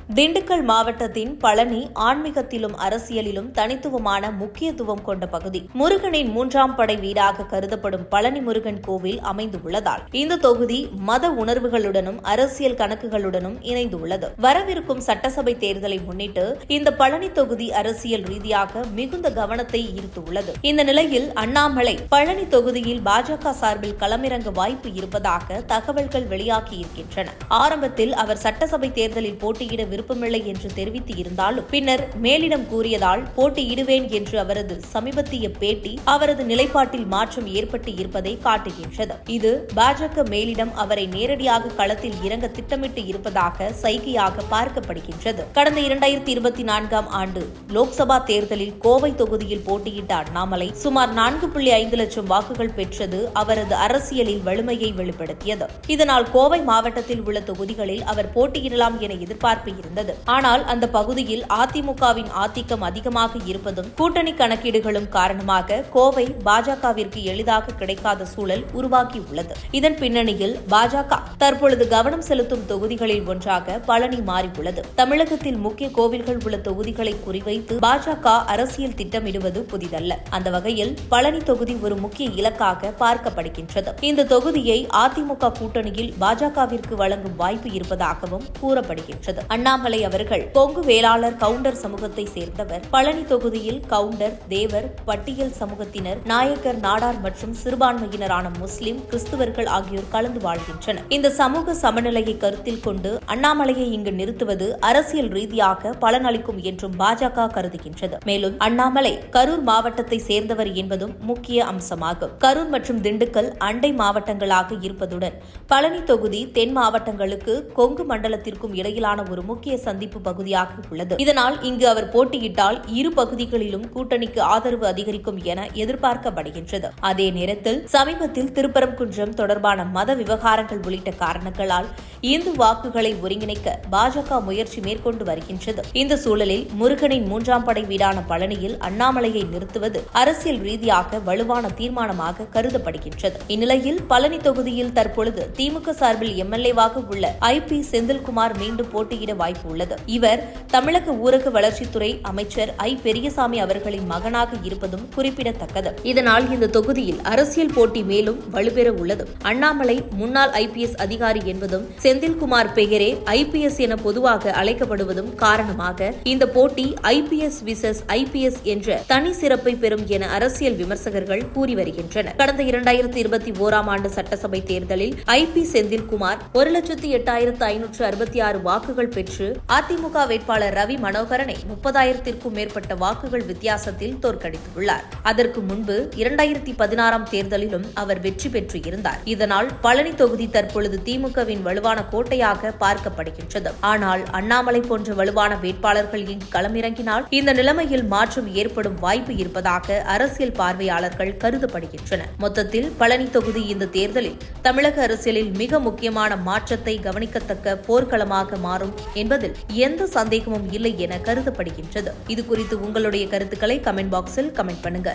திண்டுக்கல் மாவட்டத்தின் பழனி ஆன்மீகத்திலும் அரசியலிலும் தனித்துவமான முக்கியத்துவம் கொண்ட பகுதி. முருகனின் 3ஆம் படை வீடாக கருதப்படும் பழனி முருகன் கோவில் அமைந்துள்ளதால் இந்த தொகுதி மத உணர்வுகளுடனும் அரசியல் கணக்குகளுடனும் இணைந்துள்ளது. வரவிருக்கும் சட்டசபை தேர்தலை முன்னிட்டு இந்த பழனி தொகுதி அரசியல் ரீதியாக மிகுந்த கவனத்தை ஈர்த்துள்ளது. இந்த நிலையில் அண்ணாமலை பழனி தொகுதியில் பாஜக சார்பில் களமிறங்க வாய்ப்பு இருப்பதாக தகவல்கள் வெளியாகியிருக்கின்றன. ஆரம்பத்தில் அவர் சட்டசபை தேர்தலில் போட்டியிட விருப்பமில்லை என்று தெரிவித்து இருந்தாலும் பின்னர் மேலிடம் கூறியதால் போட்டியிடுவேன் என்று அவரது சமீபத்திய பேட்டி அவரது நிலைப்பாட்டில் மாற்றம் ஏற்பட்டு இருப்பதை காட்டுகின்றது. இது பாஜக மேலிடம் அவரை நேரடியாக களத்தில் இறங்க திட்டமிட்டு இருப்பதாக சைகையாக பார்க்கப்படுகின்றது. கடந்த 2024ஆம் ஆண்டு லோக்சபா தேர்தலில் கோவை தொகுதியில் போட்டியிட்ட அண்ணாமலை சுமார் 4.5 லட்சம் வாக்குகள் பெற்றது அவரது அரசியலில் வலிமையை வெளிப்படுத்தியது. இதனால் கோவை மாவட்டத்தில் உள்ள தொகுதிகளில் அவர் போட்டியிடலாம் என எதிர்பார்ப்பு இருந்தது. ஆனால் அந்த பகுதியில் அதிமுகவின் ஆதிக்கம் அதிகமாக இருப்பதும் கூட்டணி கணக்கீடுகளும் காரணமாக கோவை பாஜகவிற்கு எளிதாக கிடைக்காத சூழல் உருவாகியுள்ளது. இதன் பின்னணியில் பாஜக தற்பொழுது கவனம் செலுத்தும் தொகுதிகளில் ஒன்றாக பழனி மாறியுள்ளது. தமிழகத்தில் முக்கிய கோவில்கள் உள்ள தொகுதிகளை குறிவைத்து பாஜக அரசியல் திட்டமிடுவது புதிதல்ல. அந்த வகையில் பழனி தொகுதி ஒரு முக்கிய இலக்காக பார்க்கப்படுகின்றது. இந்த தொகுதியை அதிமுக கூட்டணியில் பாஜகவிற்கு வழங்கும் வாய்ப்பு இருப்பதாகவும் கூறப்படுகின்றது. அண்ணாமலை அவர்கள் கொங்கு வேளாளர் கவுண்டர் சமூகத்தை சேர்ந்தவர். பழனி தொகுதியில் கவுண்டர், தேவர், பட்டியல் சமூகத்தினர், நாயக்கர், நாடார் மற்றும் சிறுபான்மையினரான முஸ்லிம், கிறிஸ்துவர்கள் ஆகியோர் கலந்து வாழ்கின்றனர். இந்த சமூக சமநிலையை கருத்தில் கொண்டு அண்ணாமலையை இங்கு நிறுத்துவது அரசியல் ரீதியாக பலனளிக்கும் என்றும் பாஜக கருதுகின்றது. மேலும் அண்ணாமலை கரூர் மாவட்டத்தை சேர்ந்தவர் என்பதும் முக்கிய அம்சமாகும். கரூர் மற்றும் திண்டுக்கல் அண்டை மாவட்டங்களாக இருப்பதுடன் பழனி தொகுதி தென் மாவட்டங்களுக்கு கொங்கு மண்டலத்திற்கும் இடையிலான ஒரு முக்கிய சந்திப்பு பகுதியாக உள்ளது. இதனால் இங்கு அவர் போட்டியிட்டால் இரு பகுதிகளிலும் கூட்டணிக்கு ஆதரவு அதிகரிக்கும் என எதிர்பார்க்கப்படுகின்றது. அதே நேரத்தில் சமீபத்தில் திருப்பரங்குன்றம் தொடர்பான மத விவகாரங்கள் உள்ளிட்ட காரணங்களால் இந்து வாக்குகளை ஒருங்கிணைக்க பாஜக முயற்சி மேற்கொண்டு வருகின்றது. இந்த சூழலில் முருகனின் 3ஆம் படை வீடான பழனியில் அண்ணாமலையை நிறுத்துவது அரசியல் ரீதியாக வலுவான தீர்மானமாக கருதப்படுகின்றது. இந்நிலையில் பழனி தொகுதியில் தற்பொழுது திமுக சார்பில் எம்எல்ஏவாக உள்ள ஐ.பி. செந்தில்குமார் மீண்டும் போட்டியிட வாய்ப்பு உள்ளது. இவர் தமிழக ஊரக வளர்ச்சித்துறை அமைச்சர் ஐ. பெரியசாமி அவர்களின் மகனாக இருப்பதும் குறிப்பிடத்தக்கது. இதனால் இந்த தொகுதியில் அரசியல் போட்டி மேலும் வலுப்பெற உள்ளது. அண்ணாமலை முன்னாள் ஐபிஎஸ் அதிகாரி என்பதும் செந்தில்குமார் பெயரே ஐபிஎஸ் என பொதுவாக அழைக்கப்படுவதும் காரணமாக இந்த போட்டி ஐபிஎஸ் விசஸ் ஐபிஎஸ் என்ற தனி சிறப்பை பெறும் என அரசியல் விமர்சகர்கள் கூறி வருகின்றனர். கடந்த 2021ஆம் ஆண்டு சட்டசபை தேர்தலில் ஐ.பி. செந்தில்குமார் 1,08,566 வாக்குகள் பெற்று அதிமுக வேட்பாளர் ரவி மனோகரனை 30,000க்கும் மேற்பட்ட வாக்குகள் வித்தியாசத்தில் தோற்கடித்துள்ளார். அதற்கு முன்பு 2016ஆம் தேர்தலிலும் அவர் வெற்றி பெற்று இருந்தார். இதனால் பழனி தொகுதி தற்பொழுது திமுகவின் வலுவான கோட்டையாக பார்க்கப்படுகின்றது. ஆனால் அண்ணாமலை போன்ற வலுவான வேட்பாளர்கள் இங்கு களமிறங்கினால் இந்த நிலைமையில் மாற்றம் ஏற்படும் வாய்ப்பு இருப்பதாக அரசியல் பார்வையாளர்கள் கருதப்படுகின்றனர். மொத்தத்தில் பழனி தொகுதி இந்த தேர்தலில் தமிழக அரசியலில் மிக முக்கியமான மாற்றத்தை கவனிக்கத்தக்க போர்க்களமாக மாறும் என்பதில் எந்த சந்தேகமும் இல்லை என கருதப்படுகின்றது. இது குறித்து உங்களுடைய கருத்துக்களை கமெண்ட் பாக்ஸில் கமெண்ட் பண்ணுங்க.